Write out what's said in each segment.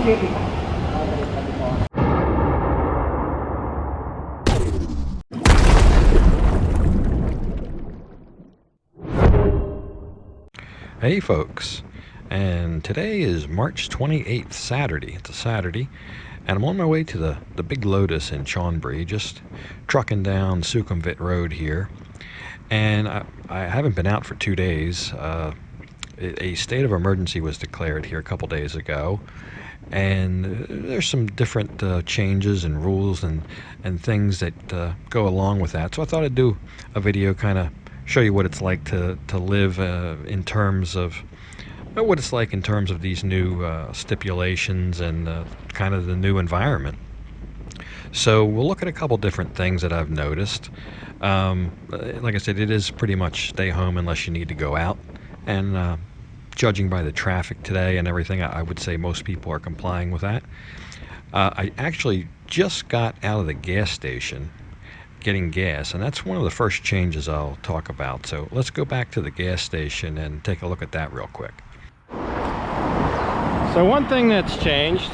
Hey folks, and today is March 28th, Saturday. It's a Saturday, and I'm on my way to the big Lotus in Chonburi, just trucking down Sukhumvit Road here. And I haven't been out for 2 days. A state of emergency was declared here a couple days ago, and there's some different changes and rules and things that go along with that. So I thought I'd do a video kind of show you what it's like to live in terms of what it's like in terms of these new stipulations and kind of the new environment. So we'll look at a couple different things that I've noticed. Like I said, it is pretty much stay home unless you need to go out, and judging by the traffic today and everything, I would say most people are complying with that. I actually just got out of the gas station getting gas, and that's one of the first changes I'll talk about. So let's go back to the gas station and take a look at that real quick. So one thing that's changed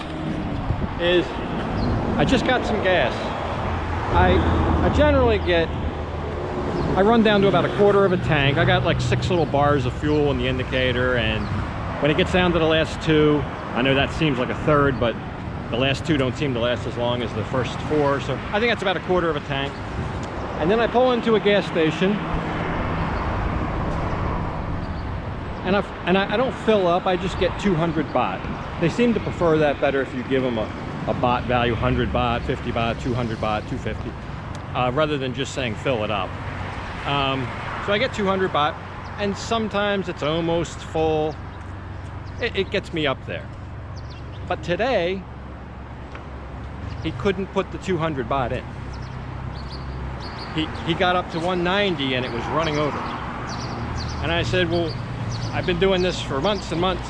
is I just got some gas. I generally I run down to about 1/4 of a tank. I got like 6 little bars of fuel in the indicator, and when it gets down to the last 2, I know that seems like a third, but the last 2 don't seem to last as long as the first 4, so I think that's about 1/4 of a tank. And then I pull into a gas station, and I don't fill up, I just get 200 baht. They seem to prefer that better if you give them a baht value, 100 baht, 50 baht, 200 baht, 250, rather than just saying fill it up. So I get 200 baht, and sometimes it's almost full. It gets me up there. But today, he couldn't put the 200 baht in. He got up to 190 and it was running over. And I said, well, I've been doing this for months and months,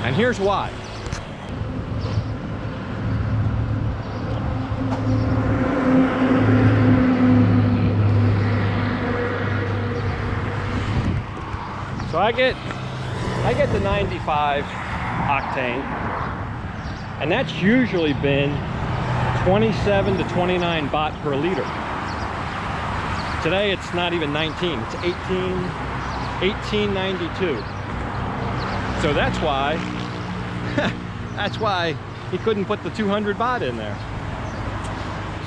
and here's why. So I get the 95 octane, and that's usually been 27 to 29 baht per liter. Today it's not even 19, it's 18.92. So that's why he couldn't put the 200 baht in there.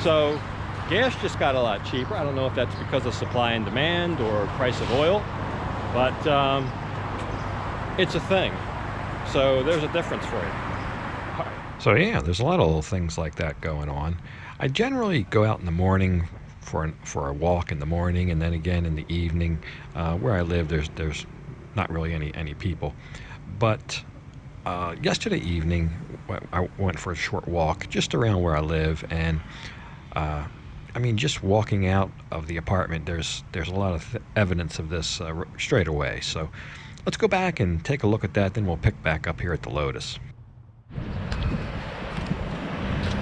So gas just got a lot cheaper. I don't know if that's because of supply and demand or price of oil, but it's a thing. So there's a difference for you. So yeah, there's a lot of little things like that going on. I generally go out in the morning for a walk in the morning, and then again in the evening. Where I live, there's not really any people. But yesterday evening, I went for a short walk just around where I live, and I mean, just walking out of the apartment, there's a lot of evidence of this straight away. So let's go back and take a look at that, then we'll pick back up here at the Lotus.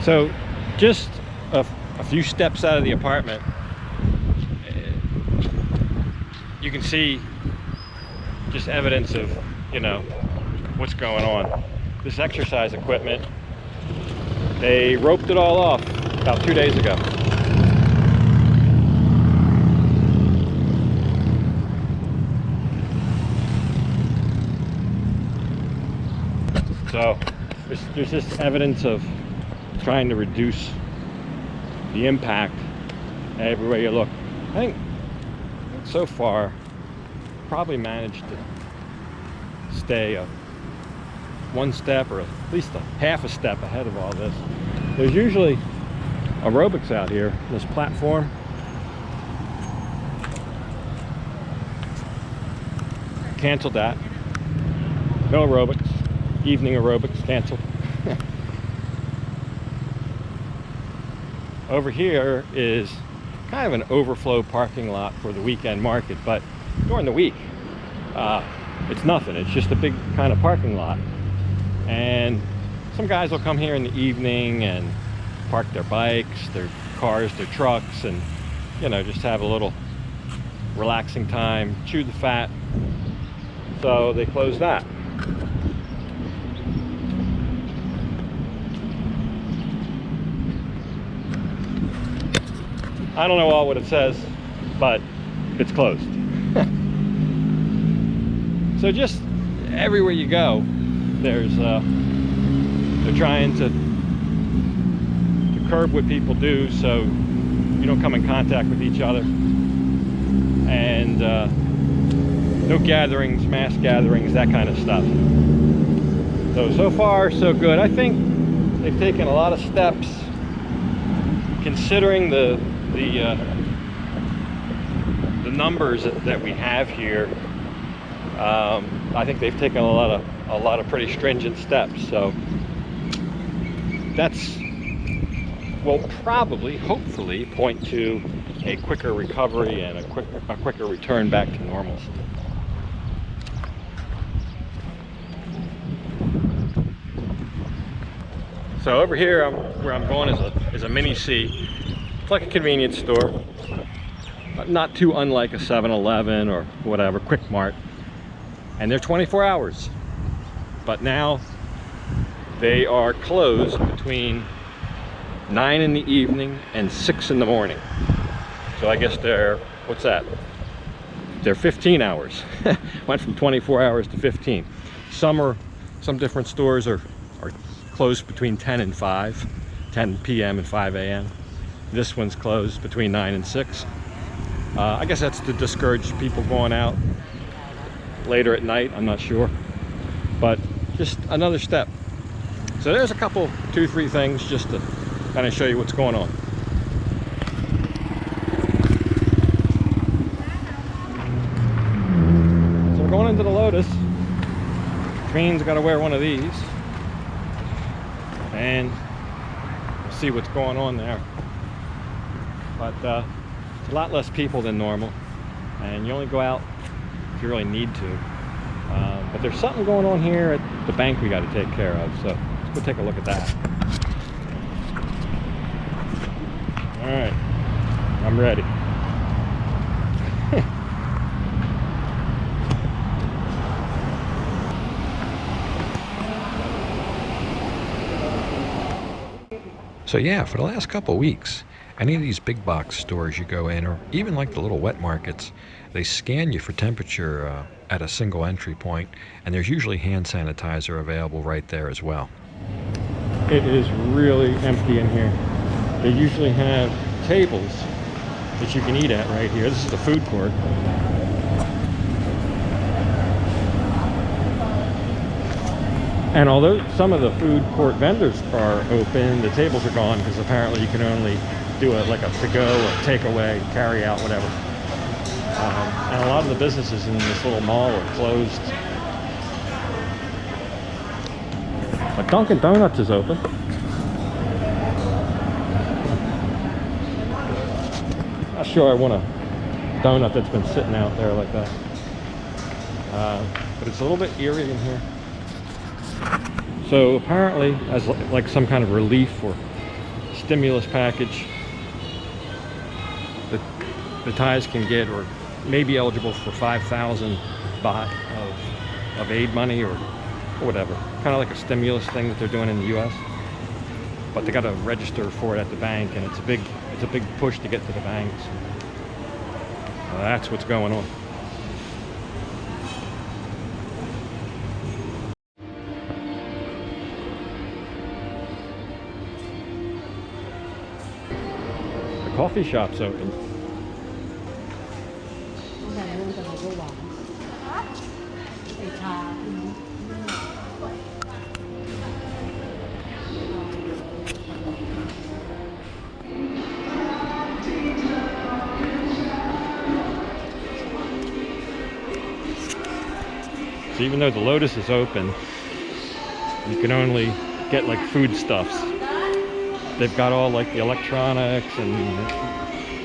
So just a few steps out of the apartment, you can see just evidence of, you know, what's going on. This exercise equipment, they roped it all off about 2 days ago. So there's just evidence of trying to reduce the impact everywhere you look. I think so far probably managed to stay 1 step or at least a half a step ahead of all this. There's usually aerobics out here, this platform. Canceled that. No aerobics. Evening aerobics canceled. Over here is kind of an overflow parking lot for the weekend market, but during the week, it's nothing. It's just a big kind of parking lot. And some guys will come here in the evening and park their bikes, their cars, their trucks, and, you know, just have a little relaxing time, chew the fat. So they closed that. I don't know all what it says, but it's closed. So just everywhere you go, there's they're trying to curb what people do so you don't come in contact with each other, and no gatherings, mass gatherings, that kind of stuff. So far so good. I think they've taken a lot of steps, considering the numbers that we have here. I think they've taken a lot of pretty stringent steps. So that's will probably, hopefully, point to a quicker recovery and a quicker return back to normalcy. So over here, where I'm going is a mini C. It's like a convenience store, not too unlike a 7-Eleven or whatever, Quick Mart. And they're 24 hours. But now they are closed between 9 in the evening and 6 in the morning. So I guess they're, what's that? They're 15 hours. Went from 24 hours to 15. Some different stores are closed between 10 and 5, 10 p.m. and 5 a.m. This one's closed between 9 and 6. I guess that's to discourage people going out later at night, I'm not sure. But just another step. So there's a couple, 2-3 things just to kind of show you what's going on. So we're going into the Lotus, which means I got to wear one of these, and we'll see what's going on there. But it's a lot less people than normal, and you only go out if you really need to. But there's something going on here at the bank we got to take care of, so let's go take a look at that. All right, I'm ready. So yeah, for the last couple weeks, any of these big box stores you go in, or even like the little wet markets, they scan you for temperature at a single entry point, and there's usually hand sanitizer available right there as well. It is really empty in here. They usually have tables that you can eat at right here. This is the food court. And although some of the food court vendors are open, the tables are gone because apparently you can only do like a to-go or takeaway, carry out, whatever. And a lot of the businesses in this little mall are closed. But Dunkin' Donuts is open. Not sure I want a donut that's been sitting out there like that. But it's a little bit eerie in here. So apparently, as like some kind of relief or stimulus package, the Thais can get, or may be eligible for 5,000 baht of aid money or whatever. Kind of like a stimulus thing that they're doing in the US. But they got to register for it at the bank, and it's a big push to get to the banks. That's what's going on. The coffee shop's open. So even though the Lotus is open, you can only get like foodstuffs. They've got all like the electronics and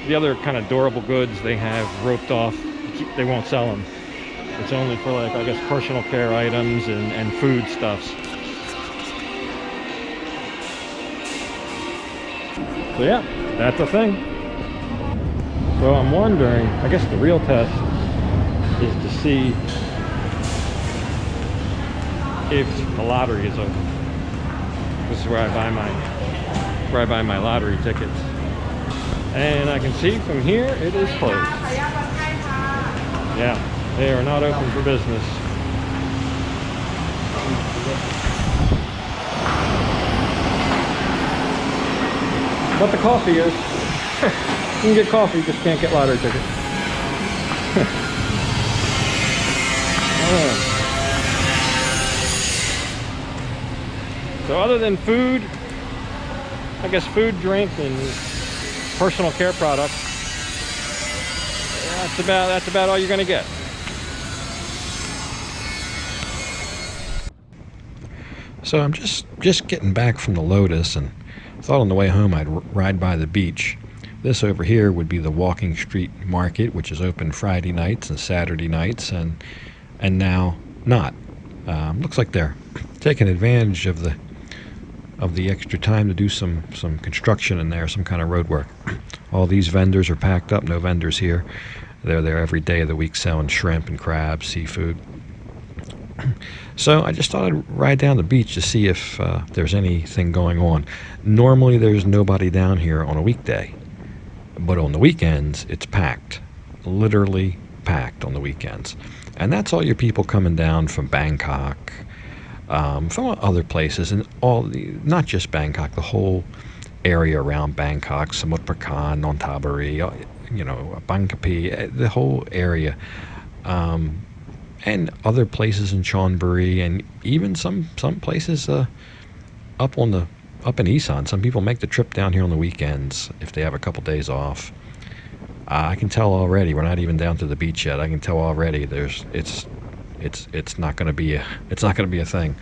the other kind of durable goods they have roped off. They won't sell them. It's only for like, I guess, personal care items and foodstuffs. So yeah, that's a thing. So I'm wondering, I guess the real test is to see if the lottery is open. This is where I buy my lottery tickets. And I can see from here it is closed. Yeah, they are not open for business. But the coffee is. You can get coffee, just can't get lottery tickets. So other than food, I guess food, drink, and personal care products, that's about all you're going to get. So I'm just getting back from the Lotus, and thought on the way home I'd ride by the beach. This over here would be the Walking Street Market, which is open Friday nights and Saturday nights, and now not. Looks like they're taking advantage of the extra time to do some construction in there, some kind of road work. All these vendors are packed up. No vendors here. They're there every day of the week selling shrimp and crabs, seafood. So I just thought I'd ride down the beach to see if there's anything going on. Normally there's nobody down here on a weekday, but on the weekends it's packed, literally packed on the weekends. And that's all your people coming down from Bangkok, from other places, and not just Bangkok, the whole area around Bangkok, Samut Prakan, Nonthaburi, Bang Kapi, the whole area. And other places in Chonburi, and even some places up in Isan. Some people make the trip down here on the weekends if they have a couple days off. I can tell already. We're not even down to the beach yet. I can tell already. It's not going to be a thing.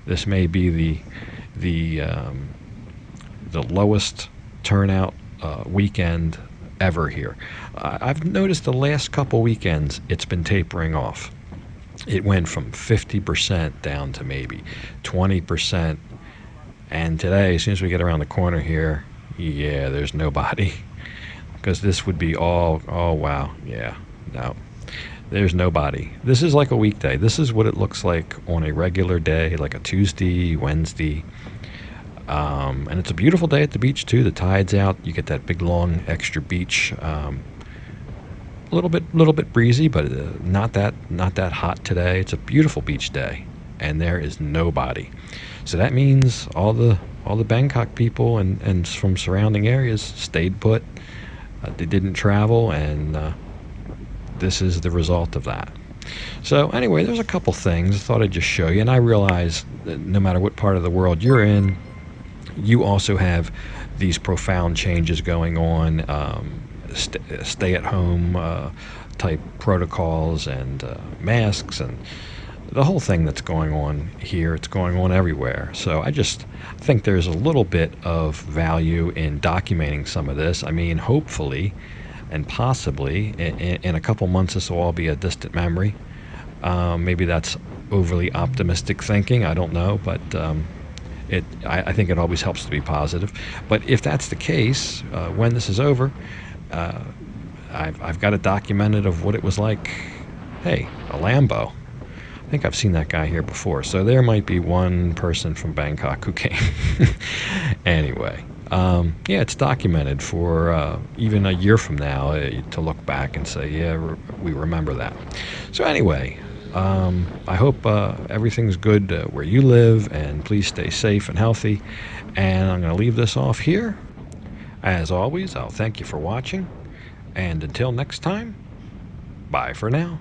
This may be the lowest turnout weekend ever here. I've noticed the last couple weekends it's been tapering off. It went from 50% down to maybe 20%. And today, as soon as we get around the corner here, yeah, there's nobody. Because this would be oh wow, yeah, no. There's nobody. This is like a weekday. This is what it looks like on a regular day, like a Tuesday, Wednesday. And it's a beautiful day at the beach too. The tide's out. You get that big long extra beach. A little bit breezy, but not that hot today. It's a beautiful beach day, and there is nobody. So that means all the Bangkok people and from surrounding areas stayed put. They didn't travel, and this is the result of that. So anyway, there's a couple things I thought I'd just show you, and I realize that no matter what part of the world you're in, you also have these profound changes going on. Stay-at-home type protocols and masks and the whole thing that's going on here. It's going on everywhere. So I just think there's a little bit of value in documenting some of this. I mean, hopefully and possibly in a couple months this will all be a distant memory. Maybe that's overly optimistic thinking. I don't know, but I think it always helps to be positive. But if that's the case, when this is over, I've got it documented of what it was like. Hey, a Lambo. I think I've seen that guy here before. So there might be one person from Bangkok who came. Anyway, yeah, it's documented for even a year from now to look back and say, yeah, we remember that. So anyway, I hope everything's good where you live, and please stay safe and healthy. And I'm going to leave this off here. As always, I'll thank you for watching, and until next time, bye for now.